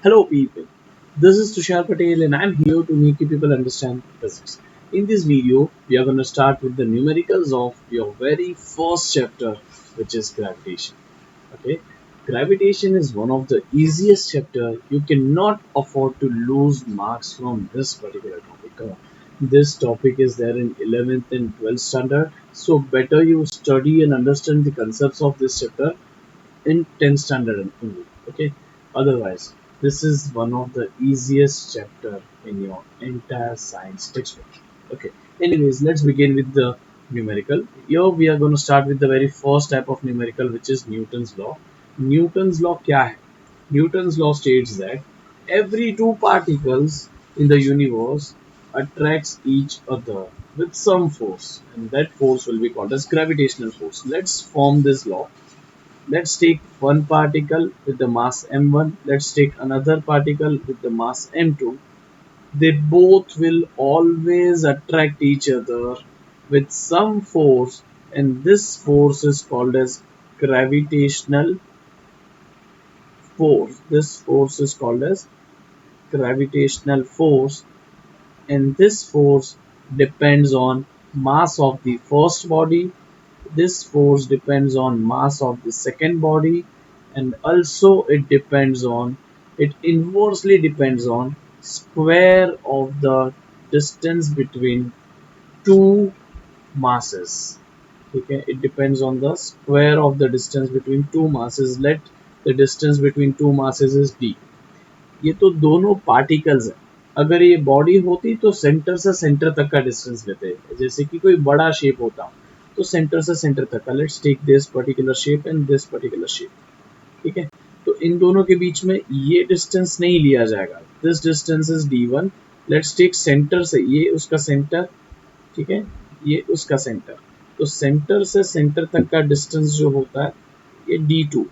Hello people, this is Tushar Patel and I'm here to make you people understand physics. In this video, we are going to start with the numericals of your very first chapter, which is gravitation. Okay, gravitation is one of the easiest chapter. You cannot afford to lose marks from this particular topic. This topic is there in 11th and 12th standard, so better you study and understand the concepts of this chapter in 10th standard only. Okay, otherwise this is one of the easiest chapter in your entire science textbook. Okay, anyways, let's begin with the numerical. Here we are going to start with the very first type of numerical, which is Newton's law. Newton's law क्या है? Newton's law states that every two particles in the universe attracts each other with some force, and that force will be called as gravitational force. Let's form this law. Let's take one particle with the mass m1. Let's take another particle with the mass m2. They both will always attract each other with some force, and this force is called as gravitational force. This force is called as gravitational force, and this force depends on mass of the first body. This force depends on mass of the second body, and also it inversely depends on square of the distance between two masses. Okay, it depends on the square of the distance between two masses. Let the distance between two masses is d. ये तो दोनों particles हैं. अगर ये body होती तो centre से centre तक का डिस्टेंस लेते, जैसे कि कोई बड़ा शेप होता तो सेंटर से सेंटर तक का. Let's take this particular shape and this particular shape. ठीक है, तो इन दोनों के बीच में ये डिस्टेंस नहीं लिया जाएगा. This distance is d1. Let's take centre से ये उसका सेंटर. ठीक है, ये उसका सेंटर. तो सेंटर से सेंटर तक का डिस्टेंस जो होता है ये d2.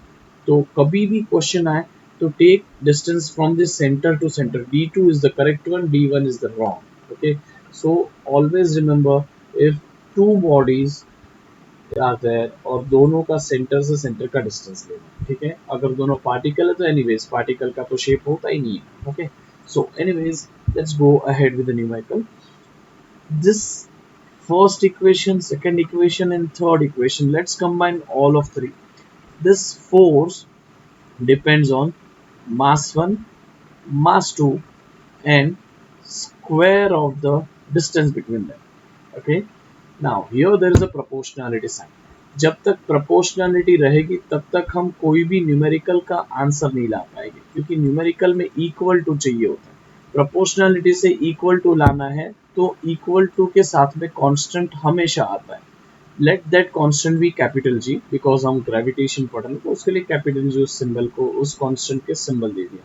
तो कभी भी क्वेश्चन आए तो take distance from the centre to centre. d2 is the correct one, d1 is the wrong. Okay, so always remember, if two bodies are there और दोनों का सेंटर से सेंटर का डिस्टेंस लेना. ठीक है, अगर दोनों पार्टिकल है तो एनीवेज पार्टिकल का तो शेप होता ही नहीं है. Okay, so anyways let's go ahead with the numerical. This first equation, second equation, and third equation, let's combine all of three. This force depends on mass 1, mass 2, and square of the distance between them. Okay, now here there is a proportionality sign. जब तक proportionality रहेगी तब तक हम कोई भी numerical का answer नहीं ला पाएंगे, क्योंकि न्यूमेरिकल में इक्वल टू चाहिए होता है. प्रोपोर्शनैलिटी से इक्वल टू लाना है तो इक्वल टू के साथ में कांस्टेंट हमेशा आता है. Let that constant be capital G, because हम ग्रेविटेशन पढ़ रहे हैं तो उसके लिए कैपिटल जी उस सिंबल को, उस कांस्टेंट के सिंबल दे दिया.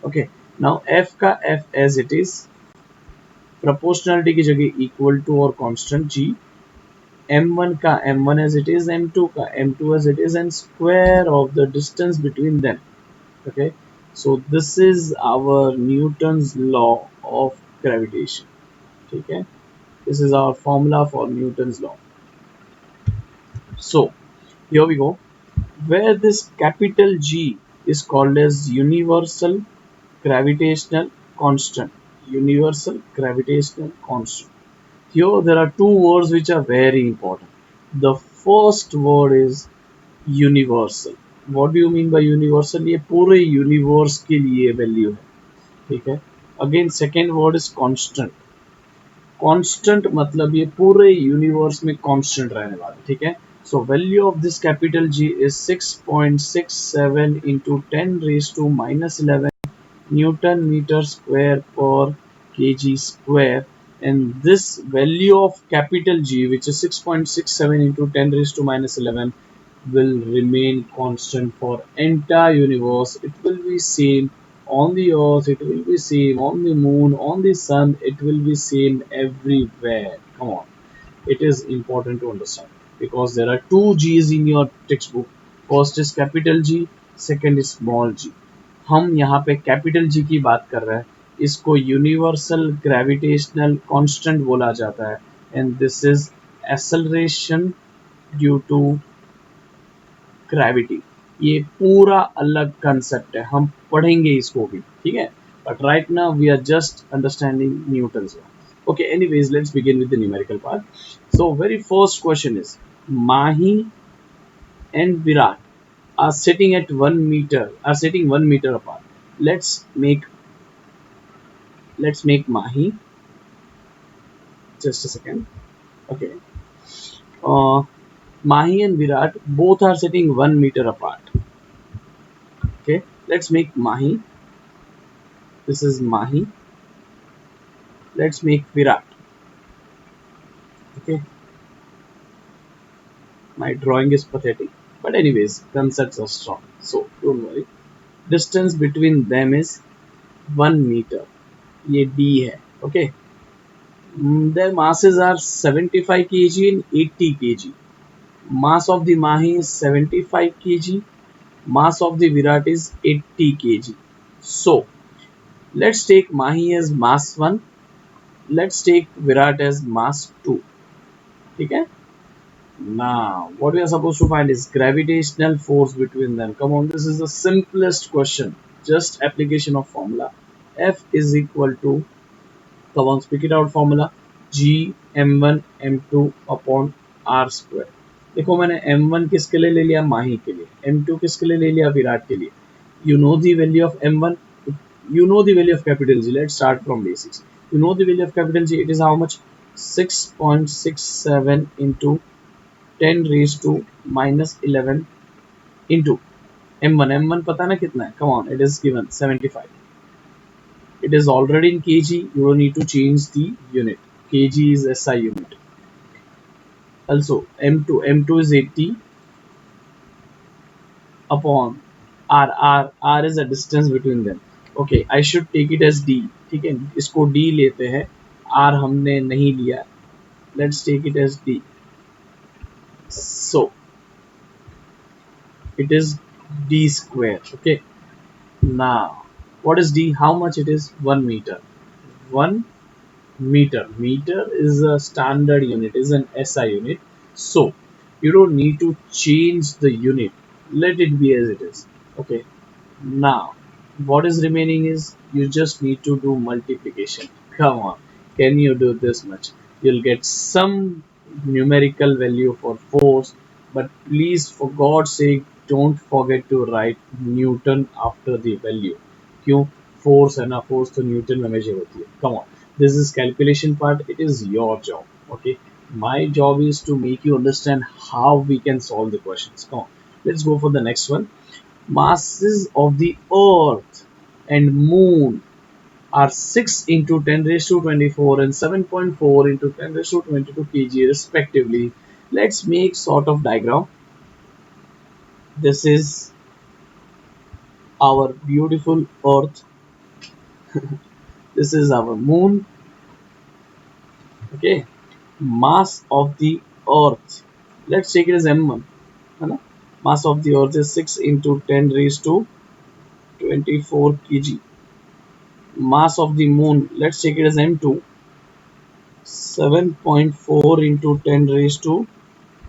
ओके, नाउ एफ का F as it is, proportionality की जगह इक्वल टू और कांस्टेंट जी. m1 का m1 as it is, m2 का m2 as it is, and square of the distance between them. Okay, so this is our Newton's law of gravitation. ठीक है, this is our formula for Newton's law. So here we go, where this capital G is called as universal gravitational constant. Universal gravitational constant. Here there are two words which are very important. The first word is universal. What do you mean by universal? ये पूरे universe के लिए value है. ठीक है, again second word is constant. Constant मतलब ये पूरे यूनिवर्स में कांस्टेंट रहने वाला. ठीक है, so value of this capital G is 6.67 into 10 raised to minus 11 Newton meter square per kg square, and this value of capital G, which is 6.67 into 10 raised to minus 11, will remain constant for entire universe. It will be same on the earth, it will be same on the moon, on the sun, it will be same everywhere. Come on, it is important to understand, because there are two G's in your textbook. First is capital G, second is small g. हम यहाँ पे capital G की बात कर रहे हैं. इसको universal gravitational constant बोला जाता है, and this is acceleration due to gravity. ये पूरा अलग कंसेप्ट है, हम पढ़ेंगे इसको भी, ठीक है। But right now we are just understanding Newton's law. Okay, anyways, let's begin with the numerical part. So very first question is, Mahi and Virat are sitting at 1 meter, are sitting 1 meter apart. Let's make Mahi. Just a second. Okay. uh, Mahi and Virat both are sitting 1 meter apart. Okay, let's make Mahi. This is Mahi. Let's make Virat. Okay, my drawing is pathetic, but anyways, concepts are strong, so don't worry. Distance between them is 1 meter. ये D है. Okay. Their masses are 75 kg and 80 kg. Mass of the Mahi is 75 kg. Mass of the Virat is 80 kg. So let's take Mahi as mass 1. Let's take Virat as mass 2. Okay. Now, what we are supposed to find is gravitational force between them. Come on, this is the simplest question. Just application of formula. F is equal to, come on, speak it out formula. G m1 m2 upon r square. देखो मैंने m1 किसके लिए ले लिया, माही के लिए. m2 किसके लिए ले लिया, विराट के लिए. You know the value of m1. You know the value of capital G. Let's start from basics. You know the value of capital G. It is how much? 6.67 into 10 raised to minus 11 into m1. m1 पता ना कितना है? Come on, it is given 75. It is already in kg. You don't need to change the unit. Kg is SI unit. Also m2 is 80 upon r is the distance between them. Okay, I should take it as d. ठीक है, इसको d लेते हैं, r हमने नहीं लिया. Let's take it as d. So it is d square. Okay. Now, what is d? How much it is? 1 meter. 1 meter. Meter is a standard unit, is an SI unit. So you don't need to change the unit. Let it be as it is. Okay. Now, what is remaining is you just need to do multiplication. Come on. Can you do this much? You'll get some numerical value for force, but please, for God's sake, don't forget to write Newton after the value. क्यों? Force है ना, force तो Newton में measure होती है. Come on. This is calculation part. It is your job. Okay. My job is to make you understand how we can solve the questions. Come on. Let's go for the next one. Masses of the Earth and Moon are 6 into 10 raised to 24 and 7.4 into 10 raised to 22 kg respectively. Let's make sort of diagram. This is our beautiful Earth. This is our Moon. Okay. Mass of the Earth. Let's take it as m1. Mass of the Earth is 6 into 10 raised to 24 kg. Mass of the Moon, let's take it as m2. 7.4 into 10 raised to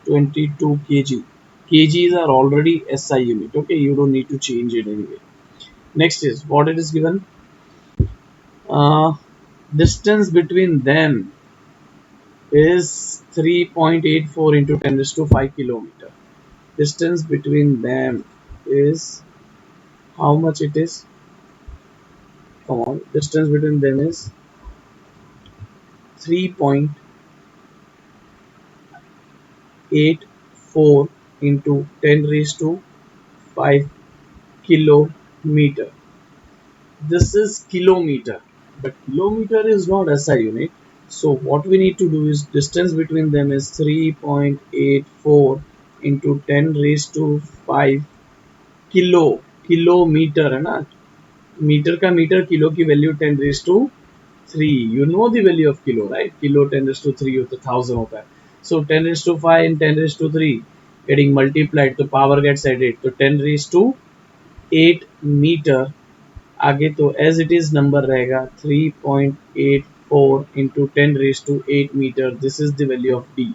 22 kg. Kgs are already SI unit. Okay, you don't need to change it anyway. Next is what it is given. Distance between them is 3.84 into 10 raised to 5 kilometer. Distance between them is how much it is? Come on, distance between them is 3.84 into 10 raised to 5 kilometer. This is kilometer, but kilometer is not SI unit. So what we need to do is distance between them is 3.84 into 10 raised to 5 kilometer है ना. Metre का metre, kilo की value 10 raised to 3. You know the value of kilo, right? Kilo 10 raised to 3 होता है, 1000 होता है. So 10 raised to 5 and 10 raised to 3 getting multiplied, तो power gets added, तो 10 raised to 8 meter. आगे तो as it is number रहेगा 3.84 into 10 raised to 8 meter. This is the value of D.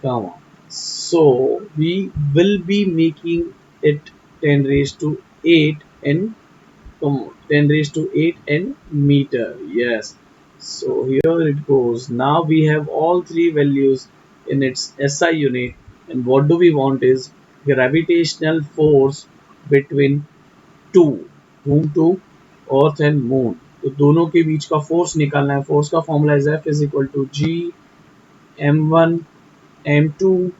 Come on. So we will be making it 10 raised to 8 in, come on, 10 raised to 8 in meter. Yes. So here it goes. Now we have all three values in its SI unit, and what do we want is gravitational force between two, whom to, earth and moon. तो दोनों के बीच का force निकालना है. Force का formula is F is equal to G m1 m2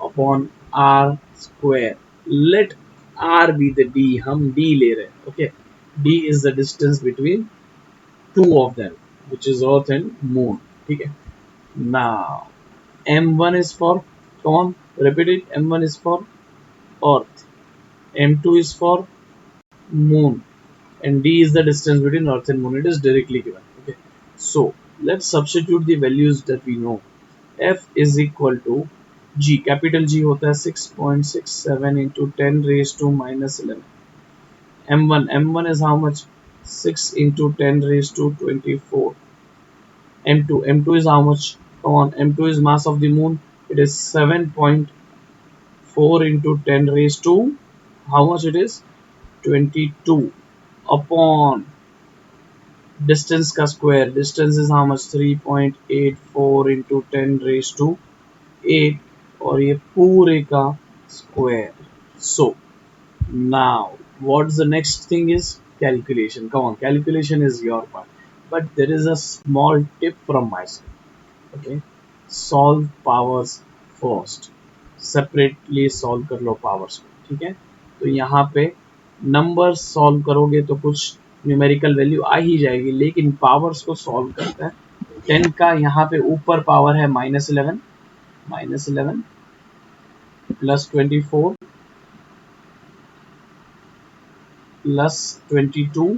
upon r square. Let r be the d, हम d ले रहे हैं. Okay, d is the distance between two of them which is earth and moon. ठीक है. Now m1 is for, come on, repeat it. m1 is for earth, m2 is for moon, and d is the distance between earth and moon. It is directly given. Okay, so let's substitute the values that we know. F is equal to g, capital G होता है 6.67 into 10 raised to minus 11. m1 is how much? 6 into 10 raised to 24. m2 is how much? Come on, m2 is mass of the moon. It is 7.4 into 10 raised to, how much it is? 22 upon distance का square. Distance is how much? 3.84 into 10 raised to 8 और ये पूरे का square. So now what's the next thing is calculation. Come on, calculation is your part, but there is a small tip from my side. Okay, solve powers first. Separately solve कर लो powers को. ठीक है, तो यहाँ पे number solve करोगे तो कुछ न्यूमेरिकल वैल्यू आ ही जाएगी, लेकिन पावर्स को सॉल्व करता है. 10 का यहाँ पे ऊपर पावर है -11, प्लस 24 प्लस 22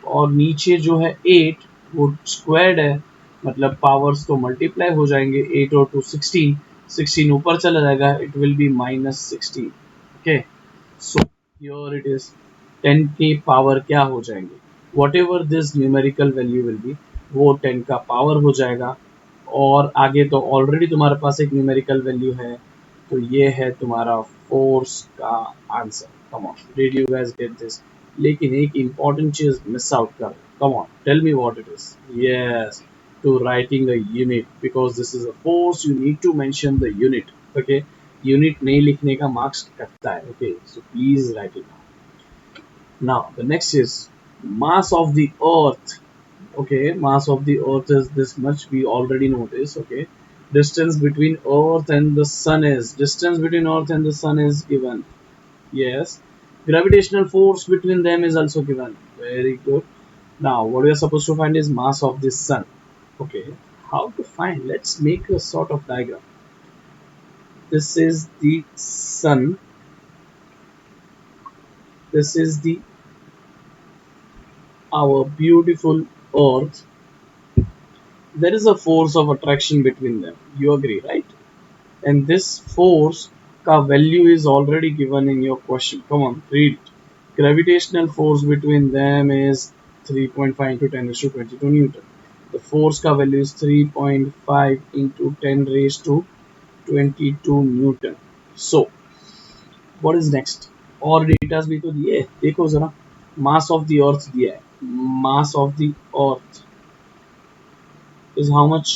और नीचे जो है 8 वो स्क्वायर्ड है, मतलब पावर्स तो मल्टीप्लाई हो जाएंगे. 8 और 2 16, 16 ऊपर चला जाएगा. It will B -16. Okay, so here it is 10 के पावर क्या हो जाएंगे, what ever this numerical value will be, वो 10 का पावर हो जाएगा. और आगे तो ऑलरेडी तुम्हारे पास एक न्यूमेरिकल वैल्यू है, तो ये है तुम्हारा फोर्स का answer. Come on, did you guys get this? लेकिन एक इंपॉर्टेंट चीज मिस आउट कर. Come on, tell me what it is. Yes, to writing a unit, because this is a force you need to mention the unit. Okay, unit नहीं लिखने का marks कटता है. Okay, so please write it down. Now the next is mass of the earth. Okay, mass of the earth is this much, we already know this. Okay, distance between earth and the sun is, distance between earth and the sun is given. Yes, gravitational force between them is also given. Very good. Now what we are supposed to find is mass of the sun. Okay, how to find? Let's make a sort of diagram. This is the sun, this is the our beautiful earth. There is a force of attraction between them, you agree, right? And this force ka value is already given in your question. Come on, read it. Gravitational force between them is 3.5 into 10 raised to 22 Newton. The force ka value is 3.5 into 10 raised to 22 Newton. So what is next? और datas भी तो दिए, देखो जरा. मास of the earth दिया है. मास of the earth is how much?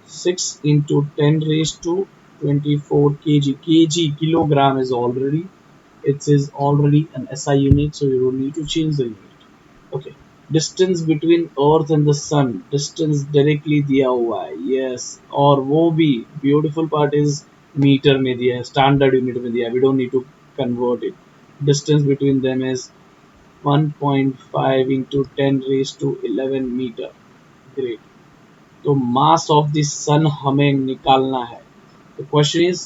6 into 10 raised to 24 kg. Kg, kilogram is already, it is already an SI unit, so you don't need to change the unit. Okay, distance between earth and the sun, distance directly दिया हुआ है. Yes, और वो भी beautiful part is metre में दिया है, standard unit में दिया है, we don't need to convert it. Distance between them is 1.5 into 10 raised to 11 meter. Great. तो मास ऑफ द सन हमें निकालना है. तो क्वेश्चन इज,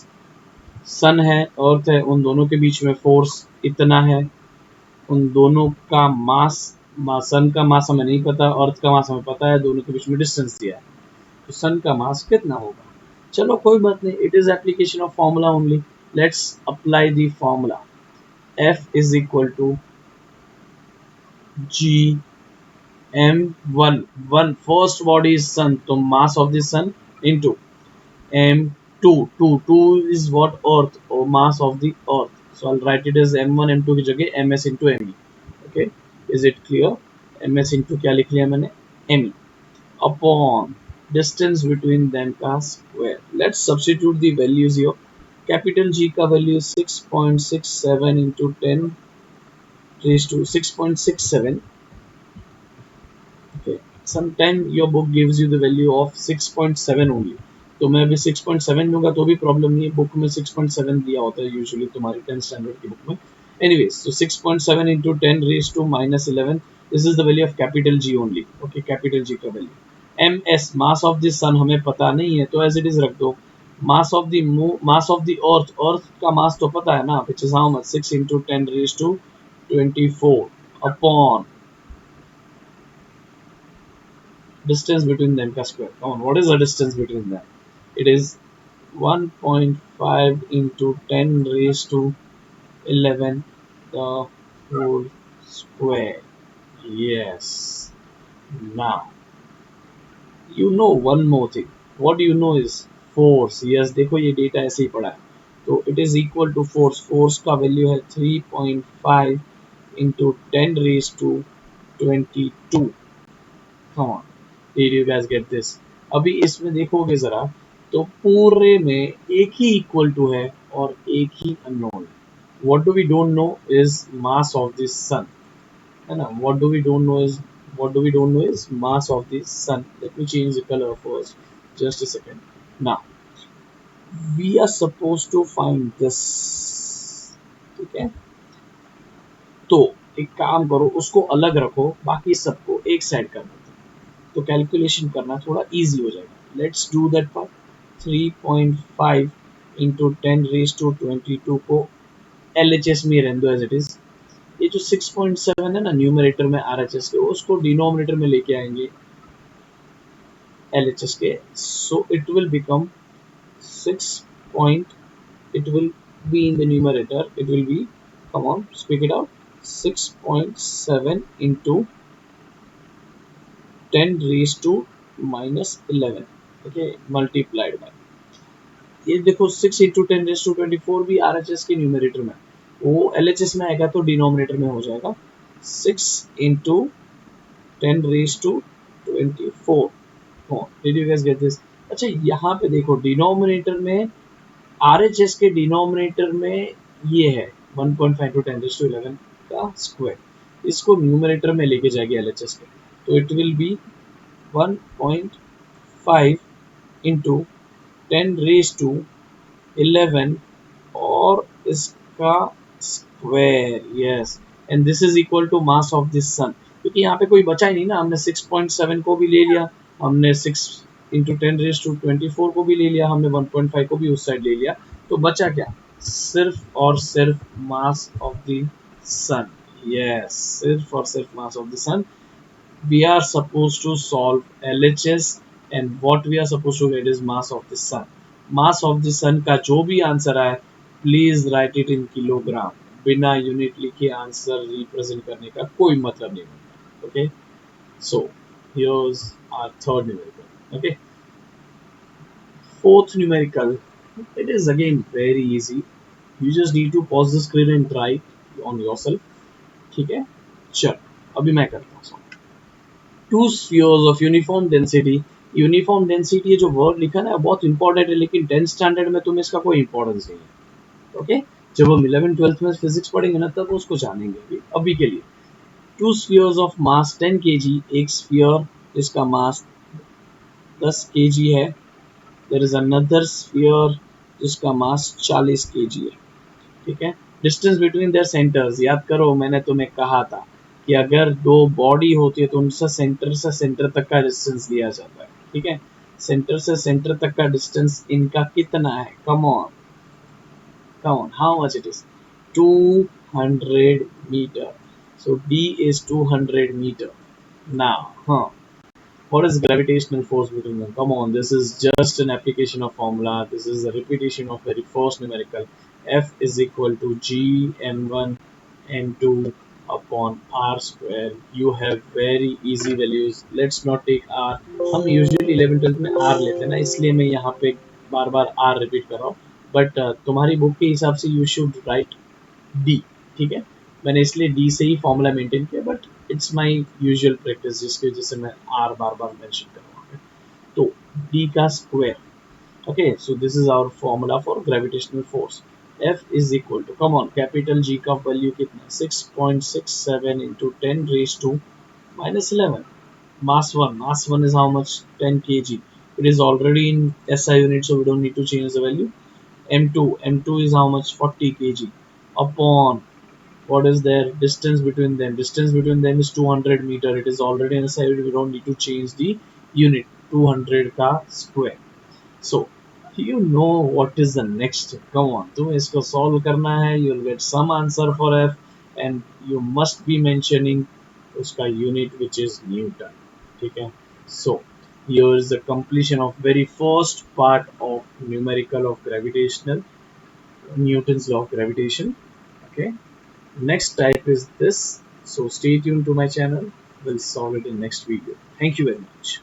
सन है, अर्थ है, उन दोनों के बीच में फोर्स इतना है, उन दोनों का मास, सन का मास हमें नहीं पता, अर्थ का मास हमें पता है, दोनों के बीच में डिस्टेंस दिया है, तो सन का मास कितना होगा. चलो कोई बात नहीं, it is application of formula only. Let's apply the formula. F is equal to G m1, first body is sun, तो mass of the sun into m2 2 is what? Earth, or mass of the earth. So I'll write it as m1 m2 की जगह ms into me. Okay, is it clear? ms into क्या लिख लिया मैंने? me upon distance between them का square. Let's substitute the values here. Capital G का value 6.67 into 10 raised to 6.67. Okay. Sometimes your book gives you the value of 6.7 only. तो मैं अभी 6.7 लूंगा तो भी प्रॉब्लम नहीं है, बुक में 6.7 दिया होता है यूजुअली तुम्हारी 10th स्टैंडर्ड की बुक में. Anyways, so 6.7 into 10 raised to minus 11. This is the value of capital G only. Okay, capital G का value. MS mass of the sun हमें पता नहीं है तो as it is रख दो. Mass of the earth का mass तो पता है ना, which is how much? 6 into 10 raised to 24 upon distance between them का square. Come on, what is the distance between them? It is 1.5 into 10 raised to 11 the whole square. Yes. Now, you know one more thing. What do you know is force. Yes, देखो ये data ऐसे ही पड़ा है. तो it is equal to force. Force का value है 3.5 into 10 raised to 22. Come on. Did you guys get this? अभी इसमें देखोगे जरा तो पूरे में एक ही इक्वल टू है और एक ही अननोन है. What do we don't know is mass of the sun, है ना? What do we don't know is mass of the sun. Let me change the color first. Just a second. Now we are supposed to find this. ठीक है, तो एक काम करो, उसको अलग रखो, बाकी सबको एक साइड कर दो तो कैलकुलेशन करना थोड़ा इजी हो जाएगा. Let's do that part. 3.5 into 10 raise to 22 को LHS में रहने दो एज इट इज. ये जो 6.7 है ना न्यूमरेटर में RHS के, उसको डिनोमिनेटर में लेके आएंगे LHS के. So it will become 6 point, it will be in the numerator, it will be, come on speak it out, 6.7 into 10 raised to minus 11. Okay, multiplied by, ये देखो 6 इंटू 10 रेज टू 24 भी RHS के numerator में, वो LHS में आएगा तो denominator में हो जाएगा 6 into 10 raise to 24. Did you guys get this? अच्छा यहाँ पे देखो डिनोमिनेटर में RHS के डिनोमिनेटर में ये है 1.5 टू 10 रेज टू 11 का स्क्वायर, इसको न्यूमरेटर में लेके जाएगी LHS के, तो it will be 1.5 into 10 raised to 11 और इसका square. Yes, and this is equal to mass of this sun. क्योंकि यहाँ पे कोई बचा ही नहीं ना, हमने 6.7 को भी ले लिया, हमने 6 इंटू 10 रेज टू 24 को भी ले लिया, हमने 1.5 को भी उस साइड ले लिया, तो बचा क्या? सिर्फ और सिर्फ मास ऑफ द सन. यस, सिर्फ और सिर्फ mass of the sun. We are supposed to solve LHS and what we are supposed to get is mass of the sun. Mass of the sun का जो भी आंसर आए please write it in kilogram. बिना unit लिखे answer represent करने का कोई मतलब नहीं बनता. Okay, so here's our third numerical. ओके, fourth numerical, it is again very easy. You just need to pause the screen and try on yourself. ठीक है, चलो अभी मैं करता हूँ. To spheres of uniform density. Uniform density ये जो वर्ड लिखा ना बहुत इंपॉर्टेंट है, लेकिन 10th स्टैंडर्ड में तुम्हें इसका कोई इंपॉर्टेंस नहीं है. ओके, जब हम 11th 12th में फिजिक्स पढ़ेंगे ना तब उसको जानेंगे. अभी के लिए to spheres of mass 10 kg, एक स्फीयर जिसका मास 10 kg है. देयर इज अनदर स्फीयर जिसका मास 40 kg है. ठीक है, डिस्टेंस बिटवीन देयर सेंटर्स, याद करो मैंने तुम्हें कहा था कि अगर दो बॉडी होती है तो उनसे से सेंटर तक का डिस्टेंस दिया जाता है. ठीक है, सेंटर से सेंटर तक का डिस्टेंस इनका कितना है? Come on how much it is? 200 metre. So D is 200 meter. Now, what is gravitational force between them? Come on, this is just an application of formula. This is a repetition of very first numerical. F is equal to G m1 m2 upon r square. You have very easy values. Let's not take r. हम usually 11 12 में r लेते हैं ना, इसलिए मैं यहाँ पे बार बार are repeat कर रहा हूँ, बट तुम्हारी बुक के हिसाब से यू शुड राइट डी। ठीक है, मैंने इसलिए डी से ही फॉर्मूला मेंटेन किया, but it's my usual practice जिसकी वजह से मैं आर बार बार मेंशन कर रहा हूँ। तो डी का square. Okay, so this is our formula for gravitational force. F is equal to, come on, capital G का value कितना, 6.67 into 10 raised to minus 11. Mass 1 is how much? 10 kg. It is already in SI unit, so we don't need to change the value. M2 is how much? 40 kg. Upon, what is their distance between them? Distance between them is 200 meter. It is already in SI unit, we don't need to change the unit. 200 का square. So you know what is the next step. Come on, तुम्हें इसको solve करना है. You'll get some answer for F, and you must be mentioning उसका unit which is Newton. ठीक है. So here is the completion of very first part of numerical of gravitational, Newton's law of gravitation. Okay. Next type is this. So stay tuned to my channel. We'll solve it in next video. Thank you very much.